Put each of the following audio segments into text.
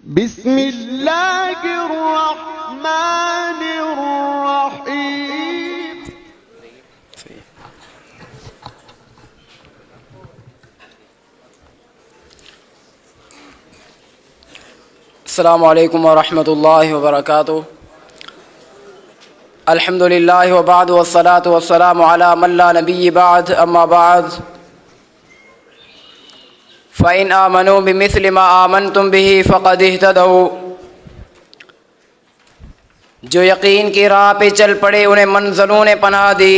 बिस्मिल्लाहिर्रहमानिर्रहीम। अस्सलामु अलैकुम वरहमतुल्लाहि वबरकातुहू। अल्हम्दुलिल्लाहि व बाद वस्सलातु वस्सलामु अला मन ला नबिय्य बाद अम्मा बाद फ़इन आमनू बिमिस्लि मा आमनतुम बिही फ़क़द इह्तदौ। जो यकीन की राह पे चल पड़े उन्हें मंज़लों ने पनाह दी।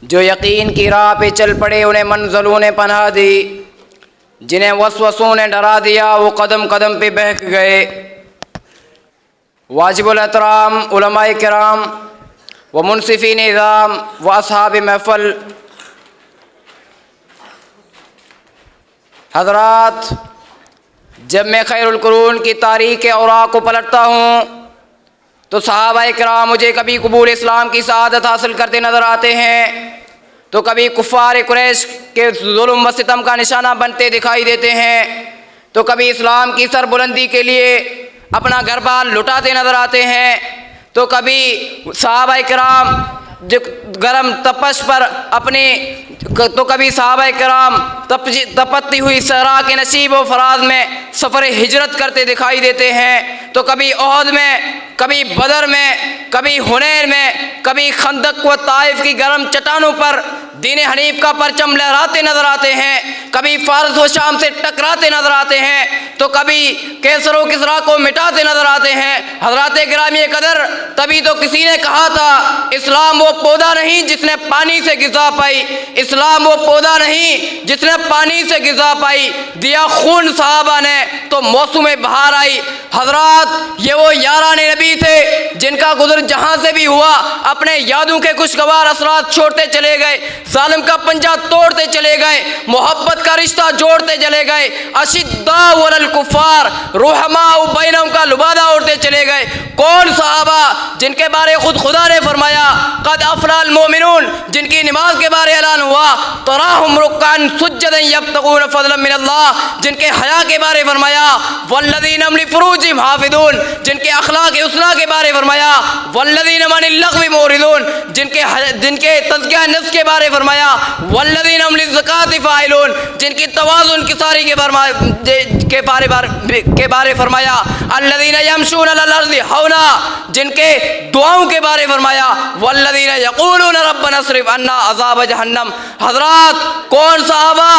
जो यकीन की राह पे चल पड़े उन्हें मंज़लों ने पनाह दी। जिन्हें वसवसों ने डरा दिया वो कदम कदम पे बहक गए। वाजिबुल एहतराम उलमाए किराम व मुनसिफ़ी निज़ाम व असहाब महफ़ल, हज़रात, जब मैं खैरुल कुरून की तारीख़ के औराक़ को पलटता हूँ तो सहाबाए किराम मुझे कभी कबूल इस्लाम की शहादत हासिल करते नज़र आते हैं, तो कभी कुफ़ार कुरैश के जुल्म व सितम का निशाना बनते दिखाई देते हैं, तो कभी इस्लाम की सरबुलंदी के लिए अपना घर बार लुटाते नज़र आते हैं, तो कभी सहाबाए किराम जो गरम तपश पर अपने तो कभी सहाबाए किराम तपती हुई सहरा के नसीब व फराज में सफ़र हिजरत करते दिखाई देते हैं, तो कभी ओहद में, कभी बदर में, कभी हुनैन में, कभी खंदक व ताइफ की गर्म चट्टानों पर दीन हनीफ का परचम लहराते नजर आते हैं, कभी फारस व शाम से टकराते नजर आते हैं, तो कभी कैसर व किसरा को मिटाते नजर आते हैं। हज़रात गिरामी कदर, तभी तो किसी ने कहा था इस्लाम वो पौधा नहीं जिसने पानी से ग़िज़ा पाई, इस्लाम वो पौधा नहीं जिसने पानी से ग़िज़ा पाई, दिया खून सहाबा ने तो मौसम बहार आई। हज़रात, ये वो यारान नबी थे जिनका गुज़र जहाँ से भी हुआ अपने यादों के खुशगवार असरात छोड़ते चले गए, जालिम का पंजा तोड़ते चले गए, मोहब्बत का रिश्ता जोड़ते चले गए, अशिद्दाउ अलल कुफ़ार रुहमाउ बैनहुम का लुबादा उड़ते चले गए। कौन सहाबा जिनके बारे खुद खुदा ने फरमाया क़द अफ़लहल मोमिनून, जिनकी नमाज के बारे ऐलान हुआ तराहुम रुक्कान सुज्जदन यब्तगून फ़ज़लन मिनल्लाह, जिनके हया के बारे फरमाया वल्लज़ीना हुम लिफ़ुरूजिहिम हाफ़िज़ून, जिनके अखलाक़ हुस्ना के बारे फरमाया वल्लज़ीना अनिल लग़्वी मुअरिज़ून, जिनके तज़किया नफ्स के बारे फरमाया वल्लज़ीना हुम लिज़्ज़काति फ़ाइलून, जिनकी तवाज़ुन किसारी के बारे फरमाया अल्लज़ीना यमशूना अलल अर्ज़ि हौना, जिनके दुआओं के बारे फरमाया वल्लज़ीना यक़ूलूना रब्बना अस्रिफ़ अन्ना अज़ाब जहन्नम। हज़रात, कौन सहाबा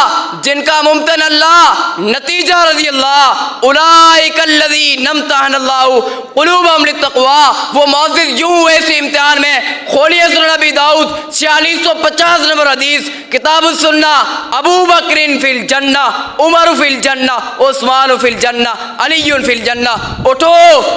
जिनका मुमतन अल्लाह नतीजा रज़ी अल्लाह उलाइकल्लज़ीना इम्तहनल्लाहु क़ुलूबहुम लित्तक़वा, वो मौज़िज़ यूँ ऐसे इम्तिहान में खोलिए सुनन नबी दाऊद 4650 नंबर हदीस, किताबुस सुन्ना, अबू बकरिन फिल जन्ना, उमर फिल जन्ना, उस्मान फिल जन्ना, अलीयुन फिल जन्ना। उठो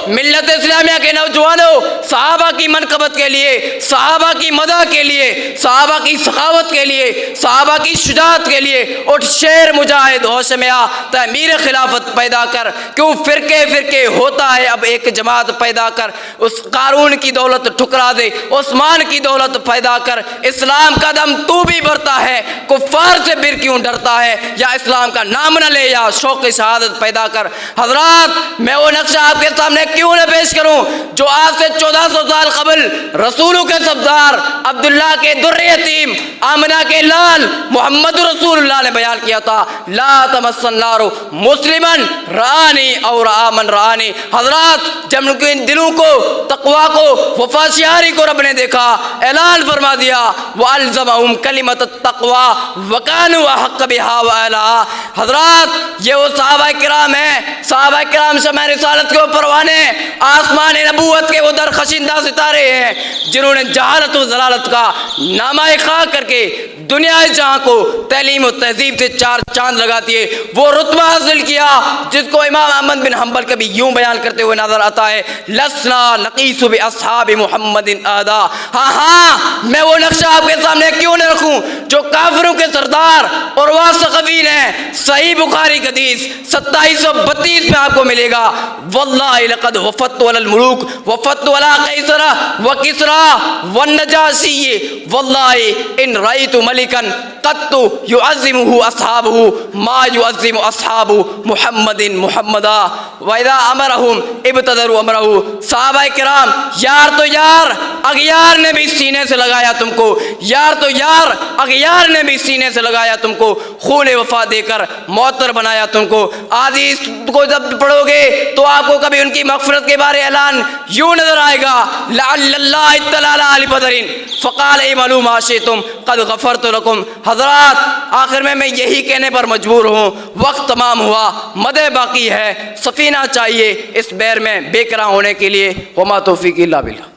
मिल्लत इस्लामिया के नौजवानों, सहाबा की मनकबत के लिए, सहाबा की मदह के लिए, सहाबा की सखावत के लिए, सहाबा की शुजाअत के लिए उठ शेर मुजाहिद होश में आ, तमीर खिलाफत पैदा कर। क्यों फिरके फिरके होता है अब एक जमात पैदा कर, उस कारून की दौलत ठुकरा दे, उस्मान की दौलत पैदा कर। इस्लाम का दम तू भी भरता है, कुफ्फार से फिर क्यों डरता है, या इस्लाम का नाम न ले या शौक़ शहादत पैदा कर। हज़रात, मैं वो नक्शा आपके सामने क्यों न पेश करूँ जो आज से 1400 साल कबल रसूलों के सब्दार अब्दुल्ला के दुर्रे यतीम आमिना के लाल मोहम्मद रसूलुल्लाह ने बयान किया था, ला तमस्सन नारो मुस्लिमन रानी और आमन रानी। हज़रात, जब उनके इन दिलों को, तक़वा को, वफ़ाशियारी को रब ने देखा, ऐलान फरमा दिया वअल्ज़महुम कलिमत तक़वा वकानु अहक़्क़ बिहा व अहलहा। हज़रात, ये वो सहाबा किराम हैं, सहाबा किराम शमए रिसालत के परवाने, आसमान नबूवत के वो दरखशिंदा सितारे हैं जिन्होंने जहालत व ज़लालत का नामाए खाक करके दुनिया जहाँ को तलीम व तहजीब से चार चांद लगाती है वो रुतबा हासिल किया जिसको इमाम अहमद बिन हम्बल कभी यूँ बयान करते हुए नजर आता है, लसना नक़ीसु बि अस्हाबि मुहम्मदिन आदा। हाँ हाँ, मैं वो नक्शा आपके सामने क्यों न रखूँ जो काफिरों के सरदार और वासक़वी हैं। सही बुखारी की हदीस 2732 में आपको मिलेगा, वल्लाहि लक़द वफ़त्तु अलल मुलूक वफ़त्तु अला कैसरा व किसरा व नजाशी वल्लाहि इन रअयतु मलिकन कत्तु युअज़्ज़िमुहु अस्हाबुहु मा युअज़्ज़िमु अस्हाबु मुहम्मदिन मुहम्मदा व इज़ा अमरहुम इब्तदरू अमरहु। सहाबाए किराम, यार तो यार अगयार ने भी सीने से लगाया तुमको, यार तो यार अगयार ने भी सीने से लगाया तुमको, खून वफा देकर मौतर बनाया तुमको। आज इसको जब पढ़ोगे तो आपको कभी उनकी मग़फ़िरत के बारे ऐलान यूँ नजर आएगा, लअल्लल्लाह इत्तला अली बदरिन फ़क़ाल इअमलू मा शिअ्तुम क़द गफ़रतु लकुम। हज़रात, आखिर में मैं यही कहने पर मजबूर हूँ, वक्त तमाम हुआ, मदे बाकी है, सफ़ीना चाहिए इस बैर में बेकरार होने के लिए। वमा तौफ़ीक़ी इल्ला बिल्लाह।